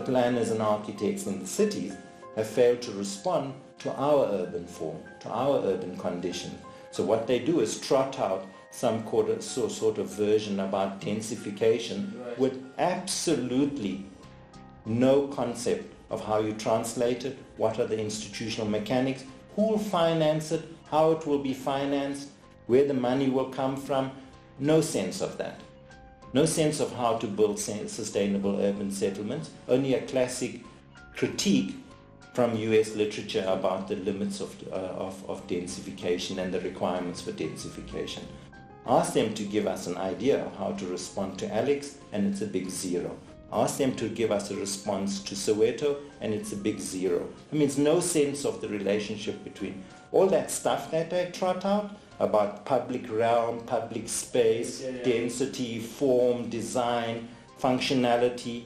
planners and architects in the cities have failed to respond to our urban form, to our urban condition. So what they do is trot out some sort of version about densification with absolutely no concept of how you translate it, what are the institutional mechanics, who will finance it, how it will be financed, where the money will come from. No sense of that. No sense of how to build sustainable urban settlements. Only a classic critique from US literature about the limits of densification and the requirements for densification. Ask them to give us an idea of how to respond to Alex, and it's a big zero. Ask them to give us a response to Soweto, and it's a big zero. I mean, it's no sense of the relationship between all that stuff that I trot out about public realm, public space, density, form, design, functionality,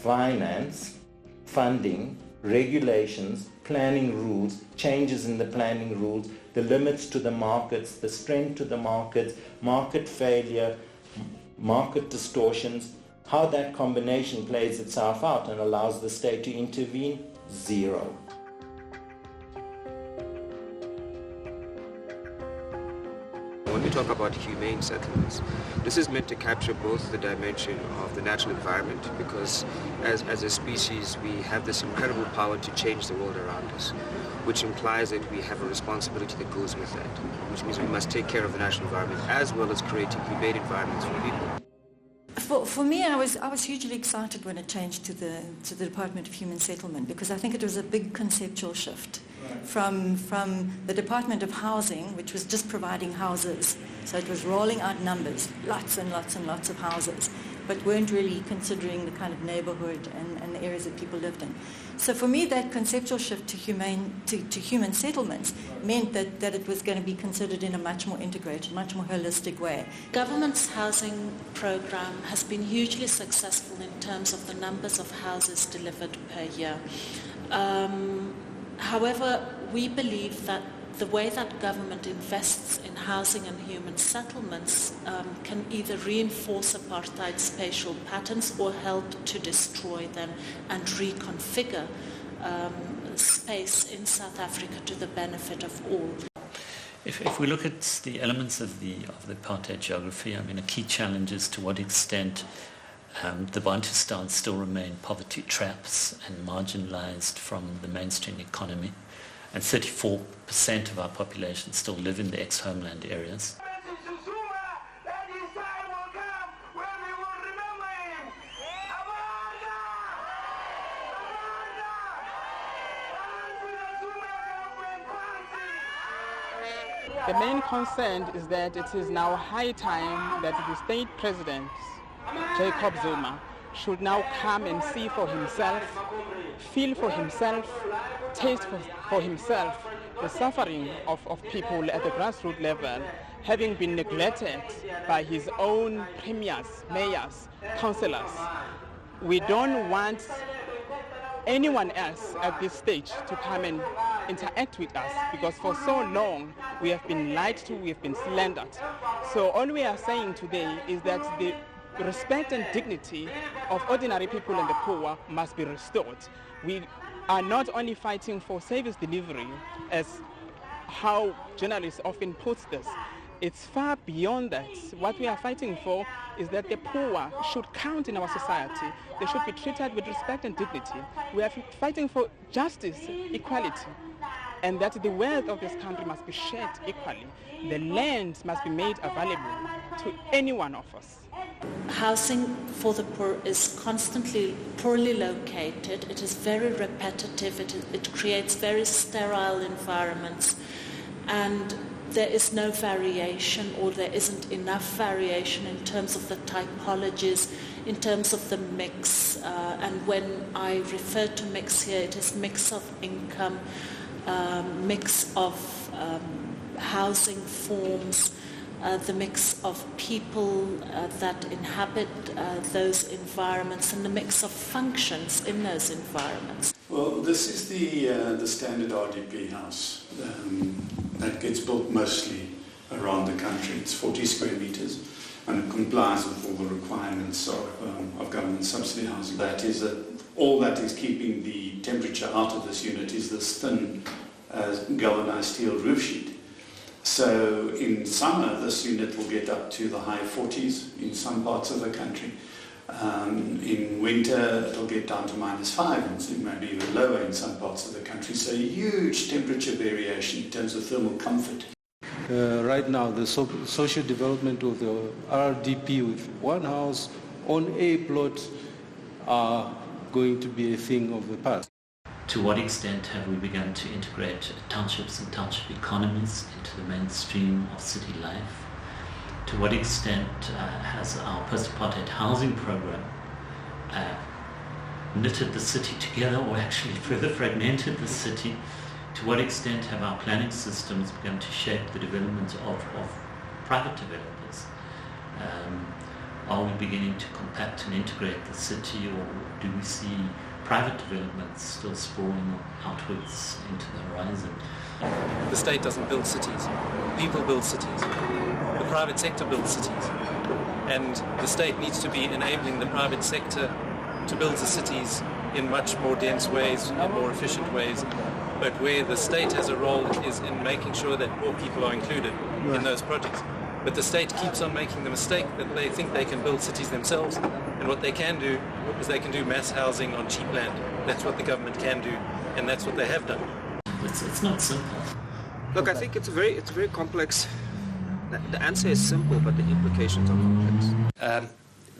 finance, funding, regulations, planning rules, changes in the planning rules, the limits to the markets, the strength to the markets, market failure, market distortions, how that combination plays itself out and allows the state to intervene, zero. When we talk about humane settlements, this is meant to capture both the dimension of the natural environment, because as a species we have this incredible power to change the world around us, which implies that we have a responsibility that goes with that, which means we must take care of the natural environment as well as creating humane environments for people. For me, I was hugely excited when it changed to the Department of Human Settlement, because I think it was a big conceptual shift from the Department of Housing, which was just providing houses. So it was rolling out numbers, lots and lots and lots of houses, but weren't really considering the kind of neighborhood and the areas that people lived in. So for me, that conceptual shift to human settlements meant that it was going to be considered in a much more integrated, much more holistic way. Government's housing program has been hugely successful in terms of the numbers of houses delivered per year. However, we believe that the way that government invests in housing and human settlements can either reinforce apartheid spatial patterns or help to destroy them and reconfigure space in South Africa to the benefit of all. If we look at the elements of the apartheid geography, I mean, a key challenge is to what extent the Bantustan still remain poverty traps and marginalized from the mainstream economy. And 34% of our population still live in the ex-homeland areas. The main concern is that it is now high time that the state president, Jacob Zuma, should now come and see for himself, feel for himself, taste for himself the suffering of people at the grassroots level, having been neglected by his own premiers, mayors, councillors. We don't want anyone else at this stage to come and interact with us, because for so long we have been lied to, we have been slandered. So all we are saying today is that the respect and dignity of ordinary people and the poor must be restored. We are not only fighting for service delivery, as how journalists often put this. It's far beyond that. What we are fighting for is that the poor should count in our society. They should be treated with respect and dignity. We are fighting for justice, equality, and that the wealth of this country must be shared equally. The land must be made available to any one of us. Housing for the poor is constantly poorly located. It is very repetitive. It creates very sterile environments, and there is no variation, or there isn't enough variation in terms of the typologies, in terms of the mix. And when I refer to mix here, it is mix of income, mix of housing forms, the mix of people that inhabit those environments, and the mix of functions in those environments. Well, this is the standard RDP house that gets built mostly around the country. It's 40 square meters. and it complies with all the requirements of government subsidy housing. That is that all that is keeping the temperature out of this unit is this thin galvanized steel roof sheet. So in summer, this unit will get up to the high 40s in some parts of the country. In winter, it'll get down to -5 and maybe even lower in some parts of the country. So huge temperature variation in terms of thermal comfort. Right now, the social development of the RDP with one house on a plot are going to be a thing of the past. To what extent have we begun to integrate townships and township economies into the mainstream of city life? To what extent has our post-apartheid housing program knitted the city together, or actually further fragmented the city? To what extent have our planning systems begun to shape the development of private developers? Are we beginning to compact and integrate the city, or do we see private developments still sprawling outwards into the horizon? The state doesn't build cities. People build cities. The private sector builds cities. And the state needs to be enabling the private sector to build the cities in much more dense ways, in more efficient ways. But where the state has a role is in making sure that more people are included in those projects. But the state keeps on making the mistake that they think they can build cities themselves. And what they can do is they can do mass housing on cheap land. That's what the government can do, and that's what they have done. It's not simple. Look, I think it's very complex. The answer is simple, but the implications are complex.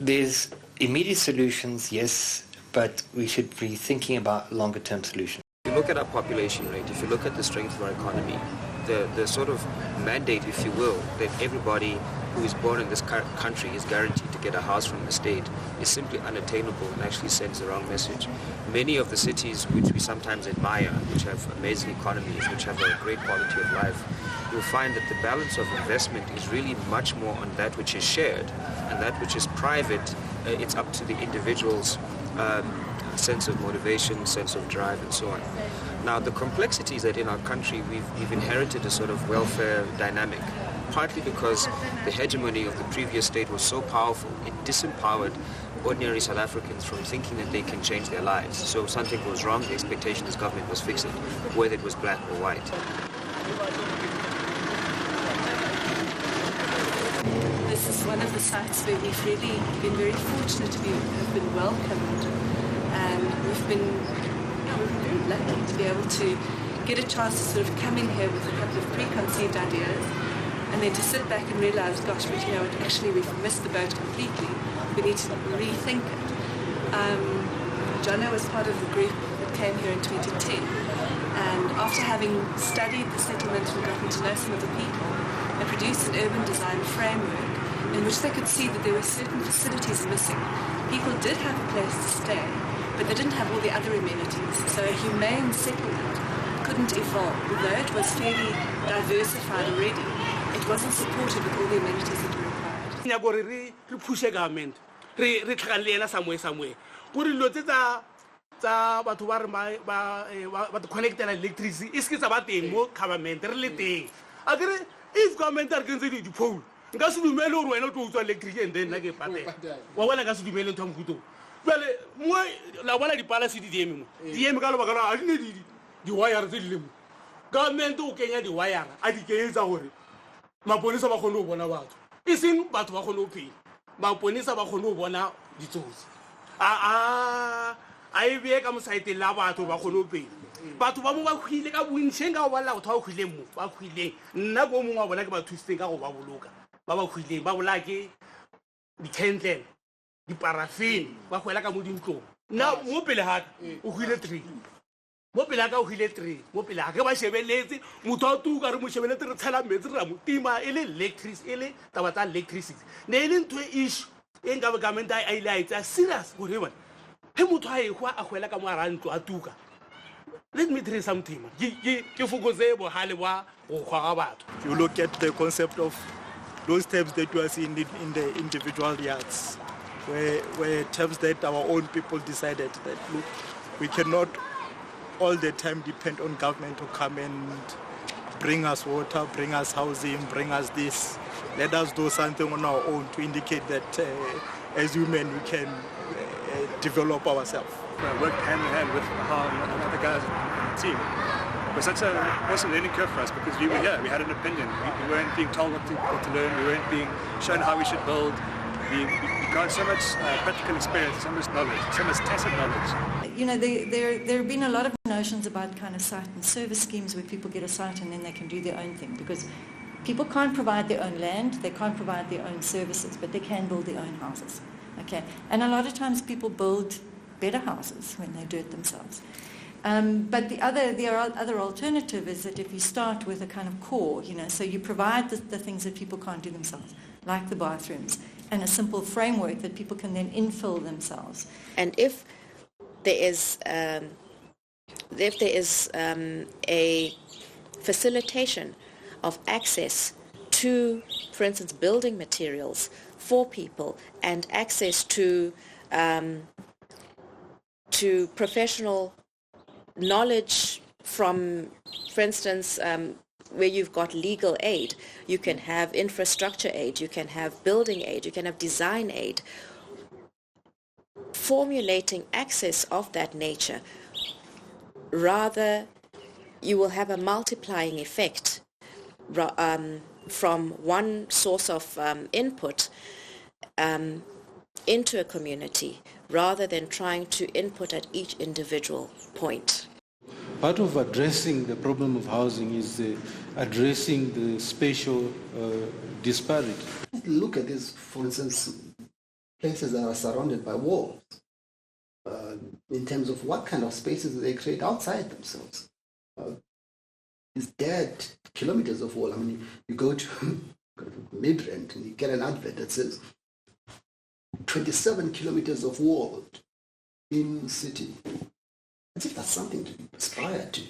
There's immediate solutions, yes, but we should be thinking about longer-term solutions. If you look at our population rate, if you look at the strength of our economy, the sort of mandate, if you will, that everybody who is born in this country is guaranteed to get a house from the state is simply unattainable and actually sends the wrong message. Many of the cities which we sometimes admire, which have amazing economies, which have a great quality of life, you'll find that the balance of investment is really much more on that which is shared, and that which is private, it's up to the individual's sense of motivation, sense of drive, and so on. Now, the complexity is that in our country we've inherited a sort of welfare dynamic, partly because the hegemony of the previous state was so powerful, it disempowered ordinary South Africans from thinking that they can change their lives. So if something goes wrong, the expectation is government must fix it, whether it was black or white. This is one of the sites where we've really been very fortunate to have been welcomed, and we've been very lucky to be able to get a chance to sort of come in here with a couple of preconceived ideas, and then to sit back and realize, gosh, but you know what, actually we've missed the boat completely. We need to rethink it. Jono was part of the group that came here in 2010, and after having studied the settlement and gotten to know some of the people, they produced an urban design framework in which they could see that there were certain facilities missing. People did have a place to stay, but they didn't have all the other amenities. So a humane settlement couldn't evolve. Although it was fairly diversified already, it wasn't supported with all the amenities that were required. We push government. We somewhere. Connect electricity. It's about more government. If government are going to do the poll, gas to mail or not to electricity and then like a party. What gas to mail on Tom Kuto? Well, la one of the palace DM Galabagara, I need the wire to government to Kenya the wire. I think it's our Maponis of Ahono one about. It's in but Wahono P. Maponis of Ahono one out the tools. I become site lava to Wahono P. But one more wheeling up Winchenga while out of William, Wheeling, Nago more like about twisting out of Waluka, Baba Wheeling, Babulaki, the 10, the paraffin, Wakalaka Mudinko. Now, Mopilak, Uhile tree. Mopilaka Uhile tree, Mopilaka, Chevelete, Mutotu, Garmushevelete, Talametra, Mutima, electric, Tabata electricity. Nailing to ish in government I light as serious, whatever. Hemutai, Aquela Maran to Atuka. Let me tell you something. You look at the concept of those terms that you are seeing in the individual yards, where terms that our own people decided that, look, we cannot all the time depend on government to come and bring us water, bring us housing, bring us this. let us do something on our own to indicate that as women we can develop ourselves. I worked hand in hand with Humane and other guys in the team. It was such a learning curve for us because we were here, we had an opinion. We weren't being told what to learn, we weren't being shown how we should build. We got so much practical experience, so much knowledge, so much tacit knowledge. You know, there have been a lot of notions about kind of site and service schemes where people get a site and then they can do their own thing, because people can't provide their own land, they can't provide their own services, but they can build their own houses. Okay, and a lot of times people build better houses when they do it themselves. But the other alternative is that if you start with a kind of core, you know, so you provide the things that people can't do themselves, like the bathrooms, and a simple framework that people can then infill themselves. And if there is a facilitation of access to, for instance, building materials for people, and access to professional knowledge from, for instance, where you've got legal aid, you can have infrastructure aid, you can have building aid, you can have design aid. Formulating access of that nature, rather you will have a multiplying effect from one source of input into a community, rather than trying to input at each individual point. Part of addressing the problem of housing is addressing the spatial disparity. Look at this, for instance, places that are surrounded by walls, in terms of what kind of spaces they create outside themselves. These dead kilometers of wall. I mean, you go to Midrand and you get an advert that says 27 kilometers of wall in the city. As if that's something to aspire to.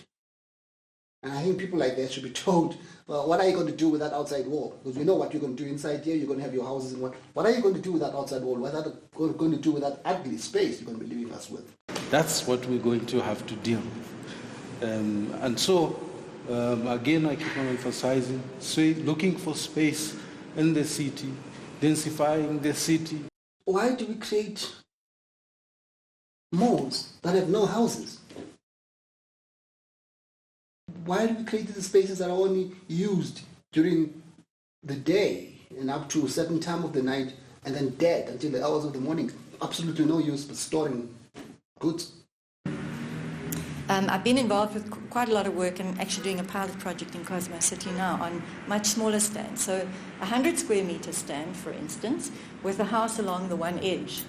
And I think people like that should be told, well, what are you going to do with that outside wall? Because we know what you're going to do inside here. You're going to have your houses and what are you going to do with that outside wall? What are you going to do with that ugly space you're going to be leaving us with? That's what we're going to have to deal with. And so, again, I keep on emphasizing, looking for space in the city, densifying the city. Why do we create malls that have no houses? Why do we create these spaces that are only used during the day and up to a certain time of the night and then dead until the hours of the morning? Absolutely no use for storing goods. I've been involved with quite a lot of work and actually doing a pilot project in Cosmo City now on much smaller stands. So 100 square meter stand, for instance, with a house along the one edge,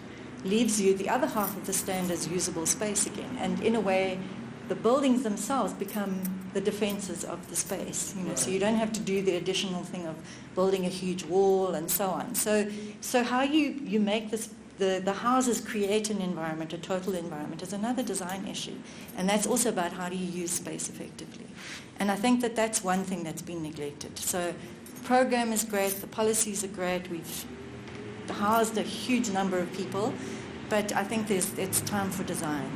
leaves you the other half of the stand as usable space again. And in a way, the buildings themselves become the defences of the space. You know, so you don't have to do the additional thing of building a huge wall and so on. So how you make this, the houses create an environment, a total environment, is another design issue. And that's also about how do you use space effectively. And I think that that's one thing that's been neglected. So the program is great, the policies are great, we've housed a huge number of people, but I think it's time for design.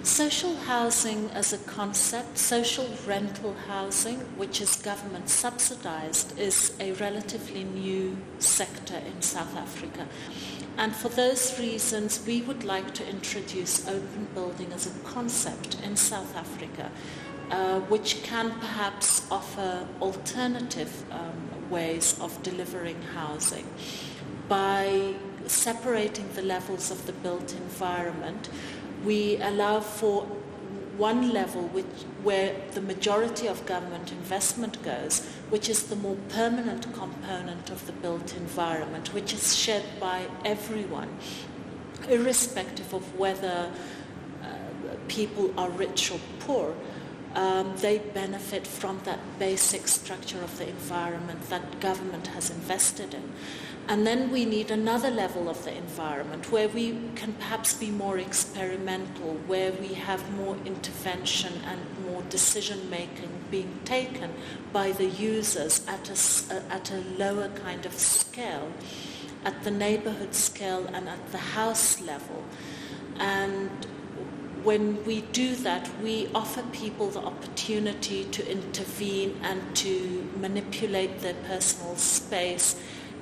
Social housing as a concept, social rental housing, which is government subsidized, is a relatively new sector in South Africa. And for those reasons, we would like to introduce open building as a concept in South Africa, which can perhaps offer alternative ways of delivering housing. By separating the levels of the built environment, we allow for one level where the majority of government investment goes, which is the more permanent component of the built environment, which is shared by everyone, irrespective of whether people are rich or poor. They benefit from that basic structure of the environment that government has invested in. And then we need another level of the environment where we can perhaps be more experimental, where we have more intervention and more decision-making being taken by the users at a lower kind of scale, at the neighborhood scale and at the house level. And when we do that, we offer people the opportunity to intervene and to manipulate their personal space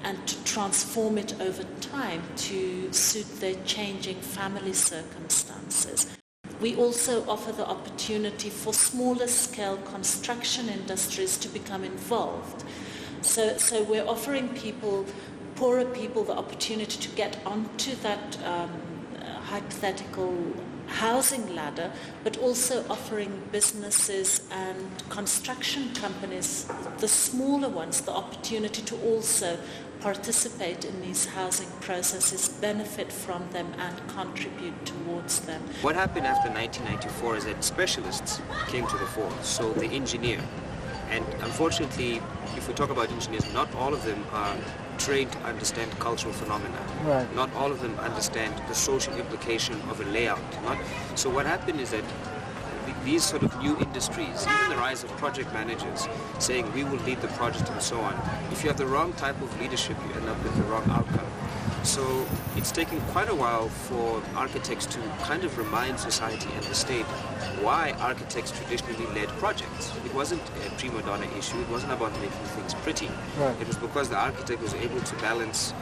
and to transform it over time to suit their changing family circumstances. We also offer the opportunity for smaller scale construction industries to become involved. So we're offering people, poorer people, the opportunity to get onto that hypothetical housing ladder, but also offering businesses and construction companies, the smaller ones, the opportunity to also participate in these housing processes, benefit from them and contribute towards them. What happened after 1994 is that specialists came to the fore, so the engineer. And unfortunately, if we talk about engineers, not all of them are trained to understand cultural phenomena. Right. Not all of them understand the social implication of a layout. So what happened is that these sort of new industries, even the rise of project managers saying we will lead the project and so on, if you have the wrong type of leadership, you end up with the wrong outcome. So it's taken quite a while for architects to kind of remind society and the state why architects traditionally led projects. It wasn't a prima donna issue. It wasn't about making things pretty. Right. It was because the architect was able to balance,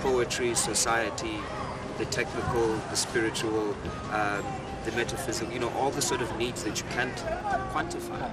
poetry, society, the technical, the spiritual, the metaphysical, all the sort of needs that you can't quantify.